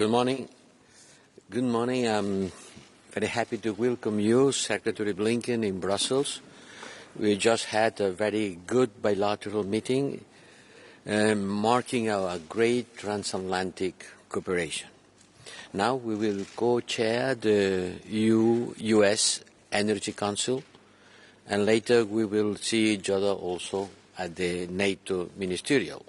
Good morning. Good morning. I'm very happy to welcome you, Secretary Blinken, in Brussels. We just had a very good bilateral meeting marking our great transatlantic cooperation. Now we will co-chair the EU-U.S. Energy Council, and later we will see each other also at the NATO ministerial.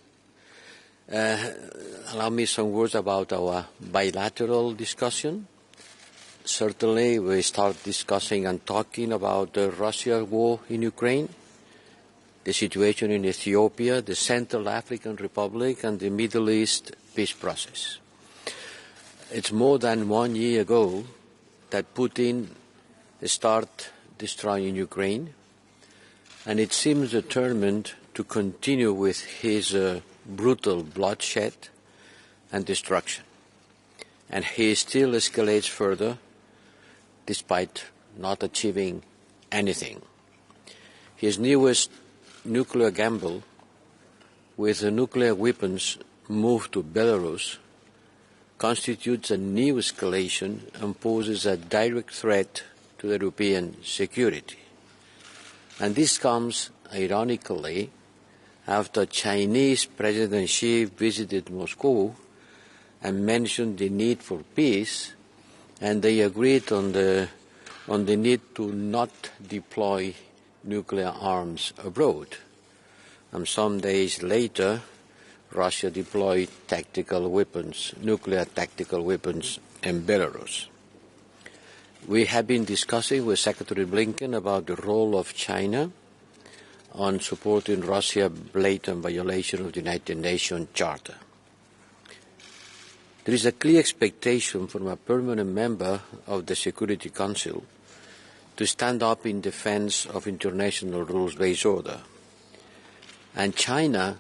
Allow me some words about our bilateral discussion. Certainly we start discussing and talking about the Russia war in Ukraine, the situation in Ethiopia, the Central African Republic, and the Middle East peace process. It's more than 1 year ago that Putin started destroying Ukraine, and it seems determined to continue with his brutal bloodshed and destruction. And he still escalates further despite not achieving anything. His newest nuclear gamble with the nuclear weapons moved to Belarus constitutes a new escalation and poses a direct threat to European security. And this comes, ironically, after Chinese President Xi visited Moscow and mentioned the need for peace, and they agreed on the need to not deploy nuclear arms abroad. And some days later, Russia deployed tactical weapons, nuclear tactical weapons in Belarus. We have been discussing with Secretary Blinken about the role of China on supporting Russia's blatant violation of the United Nations Charter. There is a clear expectation from a permanent member of the Security Council to stand up in defense of international rules-based order. And China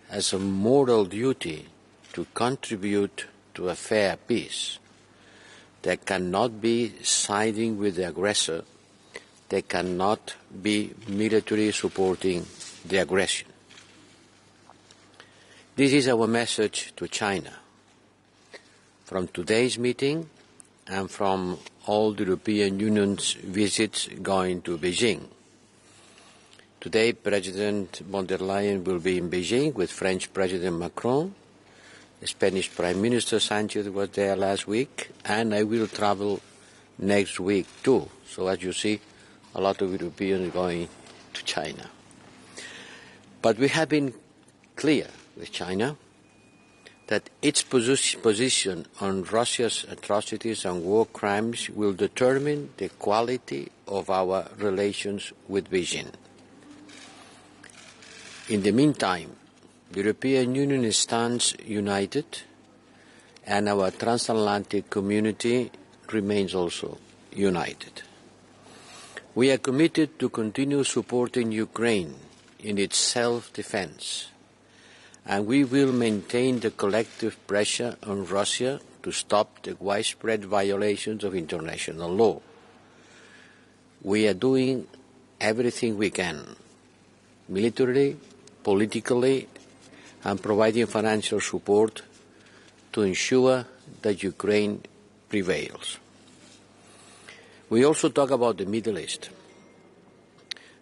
has a moral duty to contribute to a fair peace. They cannot be siding with the aggressor. They cannot be militarily supporting the aggression. This is our message to China. From today's meeting and from all the European Union's visits going to Beijing. Today, President von der Leyen will be in Beijing with French President Macron. The Spanish Prime Minister Sanchez was there last week, and I will travel next week too. So as you see, a lot of Europeans going to China. But we have been clear with China that its position on Russia's atrocities and war crimes will determine the quality of our relations with Beijing. In the meantime, the European Union stands united, and our transatlantic community remains also united. We are committed to continue supporting Ukraine in its self-defense, and we will maintain the collective pressure on Russia to stop the widespread violations of international law. We are doing everything we can, militarily, politically, and providing financial support to ensure that Ukraine prevails. We also talk about the Middle East,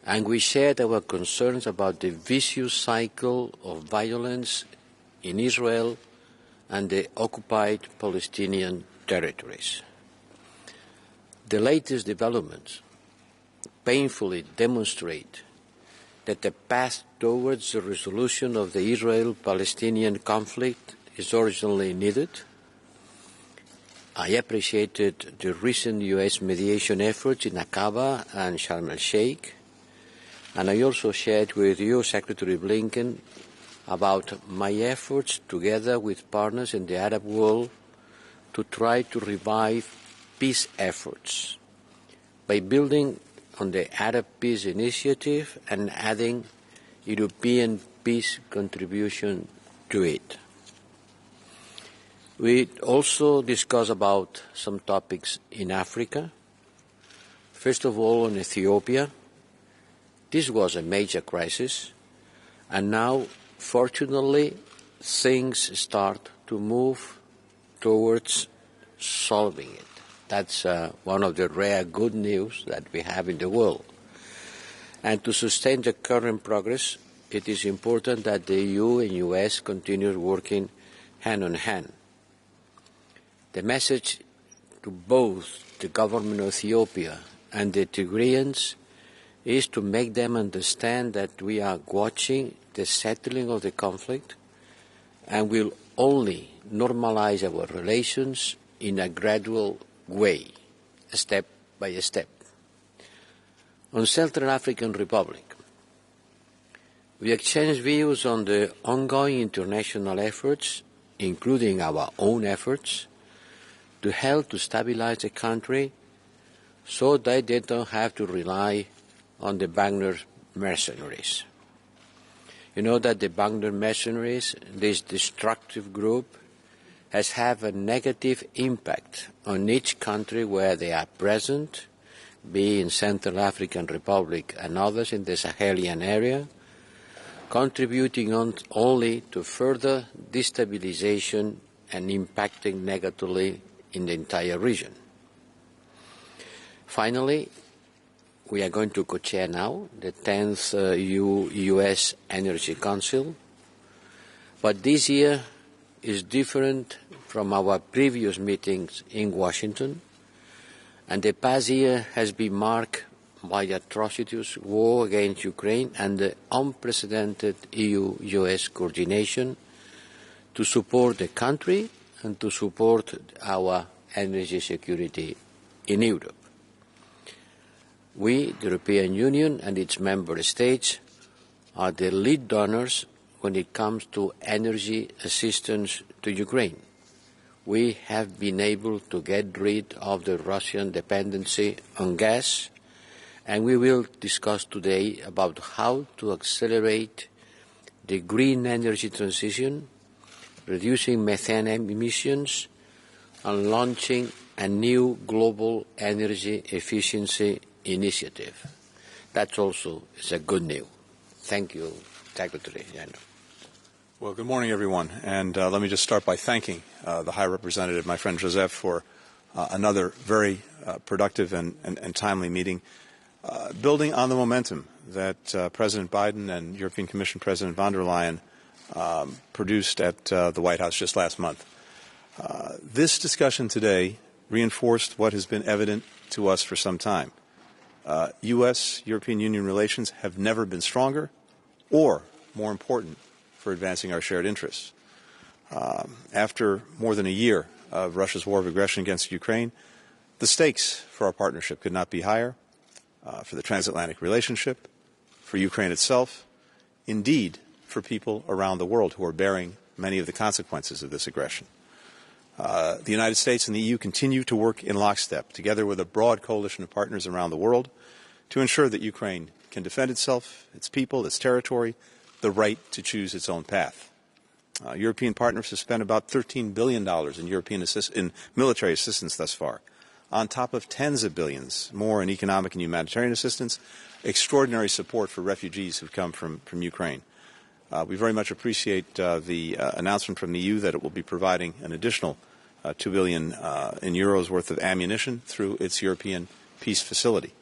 and we shared our concerns about the vicious cycle of violence in Israel and the occupied Palestinian territories. The latest developments painfully demonstrate that the path towards the resolution of the Israel-Palestinian conflict is urgently needed. I appreciated the recent U.S. mediation efforts in Aqaba and Sharm el-Sheikh, and I also shared with you, Secretary Blinken, about my efforts together with partners in the Arab world to try to revive peace efforts by building on the Arab Peace Initiative and adding European peace contribution to it. We also discussed about some topics in Africa. First of all, in Ethiopia. This was a major crisis, and now, fortunately, things start to move towards solving it. That's one of the rare good news that we have in the world. And to sustain the current progress, it is important that the EU and U.S. continue working hand in hand. The message to both the government of Ethiopia and the Tigrayans is to make them understand that we are watching the settling of the conflict and will only normalize our relations in a gradual way, step by step. On Central African Republic, we exchanged views on the ongoing international efforts, including our own efforts, to help to stabilize the country so that they don't have to rely on the Wagner mercenaries. You know that the Wagner mercenaries, this destructive group, has had a negative impact on each country where they are present, be in Central African Republic and others in the Sahelian area, contributing only to further destabilization and impacting negatively in the entire region. Finally, we are going to co-chair now the 10th EU-US Energy Council, but this year is different from our previous meetings in Washington, and the past year has been marked by atrocious war against Ukraine and the unprecedented EU-US coordination to support the country and to support our energy security in Europe. We, the European Union and its member states, are the lead donors when it comes to energy assistance to Ukraine. We have been able to get rid of the Russian dependency on gas, and we will discuss today about how to accelerate the green energy transition, reducing methane emissions, and launching a new global energy efficiency initiative. That also is a good news. Thank you, Secretary General. Well, good morning, everyone. And let me just start by thanking the High Representative, my friend Josep, for another very productive and timely meeting, building on the momentum that President Biden and European Commission President von der Leyen produced at the White House just last month. This discussion today reinforced what has been evident to us for some time. U.S.-European Union relations have never been stronger or more important for advancing our shared interests. After more than a year of Russia's war of aggression against Ukraine, the stakes for our partnership could not be higher, for the transatlantic relationship, for Ukraine itself, indeed for people around the world who are bearing many of the consequences of this aggression. The United States and the EU continue to work in lockstep, together with a broad coalition of partners around the world, to ensure that Ukraine can defend itself, its people, its territory, the right to choose its own path. European partners have spent about $13 billion in military assistance thus far, on top of tens of billions more in economic and humanitarian assistance, extraordinary support for refugees who've come from Ukraine. We very much appreciate the announcement from the EU that it will be providing an additional 2 billion in euros worth of ammunition through its European peace facility.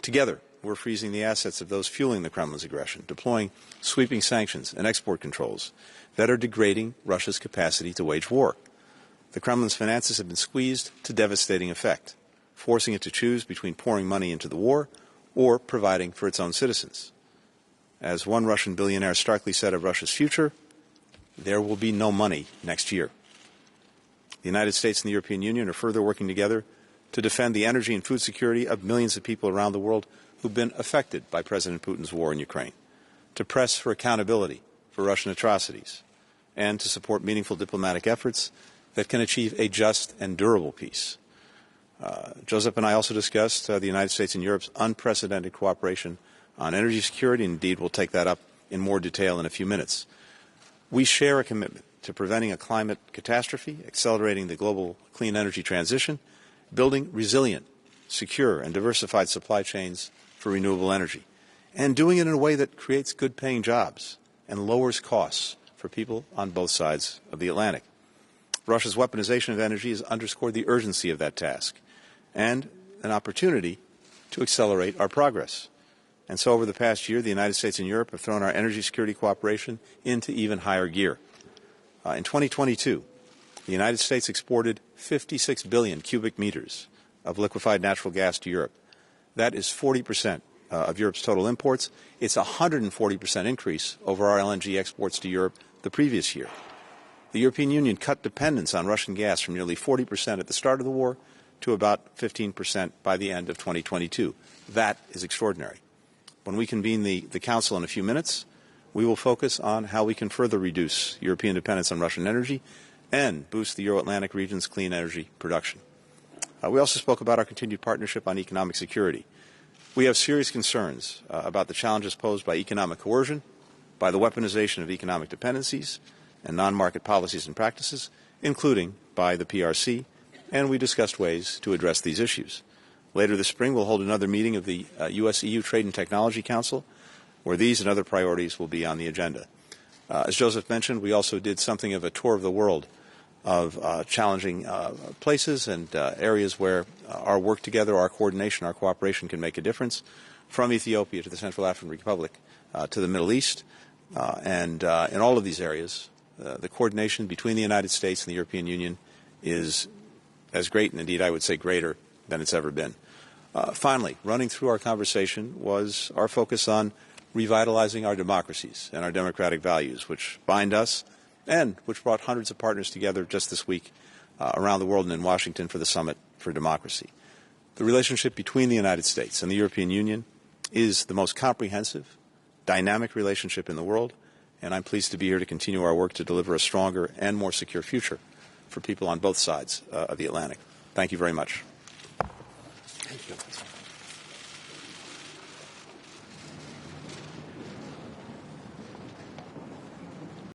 Together, we're freezing the assets of those fueling the Kremlin's aggression, deploying sweeping sanctions and export controls that are degrading Russia's capacity to wage war. The Kremlin's finances have been squeezed to devastating effect, forcing it to choose between pouring money into the war or providing for its own citizens. As one Russian billionaire starkly said of Russia's future, there will be no money next year. The United States and the European Union are further working together to defend the energy and food security of millions of people around the world who've been affected by President Putin's war in Ukraine, to press for accountability for Russian atrocities, and to support meaningful diplomatic efforts that can achieve a just and durable peace. Josep and I also discussed the United States and Europe's unprecedented cooperation on energy security. Indeed, we'll take that up in more detail in a few minutes. We share a commitment to preventing a climate catastrophe, accelerating the global clean energy transition, building resilient, secure, and diversified supply chains for renewable energy, and doing it in a way that creates good-paying jobs and lowers costs for people on both sides of the Atlantic. Russia's weaponization of energy has underscored the urgency of that task and an opportunity to accelerate our progress. And so over the past year, the United States and Europe have thrown our energy security cooperation into even higher gear. In 2022, the United States exported 56 billion cubic meters of liquefied natural gas to Europe. That is 40% of Europe's total imports. It's a 140% increase over our LNG exports to Europe the previous year. The European Union cut dependence on Russian gas from nearly 40% at the start of the war to about 15% by the end of 2022. That is extraordinary. When we convene the Council in a few minutes, we will focus on how we can further reduce European dependence on Russian energy and boost the Euro-Atlantic region's clean energy production. We also spoke about our continued partnership on economic security. We have serious concerns about the challenges posed by economic coercion, by the weaponization of economic dependencies and non-market policies and practices, including by the PRC, and we discussed ways to address these issues. Later this spring, we'll hold another meeting of the U.S.-EU Trade and Technology Council, where these and other priorities will be on the agenda. As Joseph mentioned, we also did something of a tour of the world of challenging places and areas where our work together, our coordination, our cooperation can make a difference, from Ethiopia to the Central African Republic to the Middle East. And in all of these areas, the coordination between the United States and the European Union is as great, and indeed I would say greater, than it's ever been. Finally, running through our conversation was our focus on revitalizing our democracies and our democratic values, which bind us and which brought hundreds of partners together just this week around the world and in Washington for the Summit for Democracy. The relationship between the United States and the European Union is the most comprehensive, dynamic relationship in the world, and I'm pleased to be here to continue our work to deliver a stronger and more secure future for people on both sides of the Atlantic. Thank you very much. Thank you.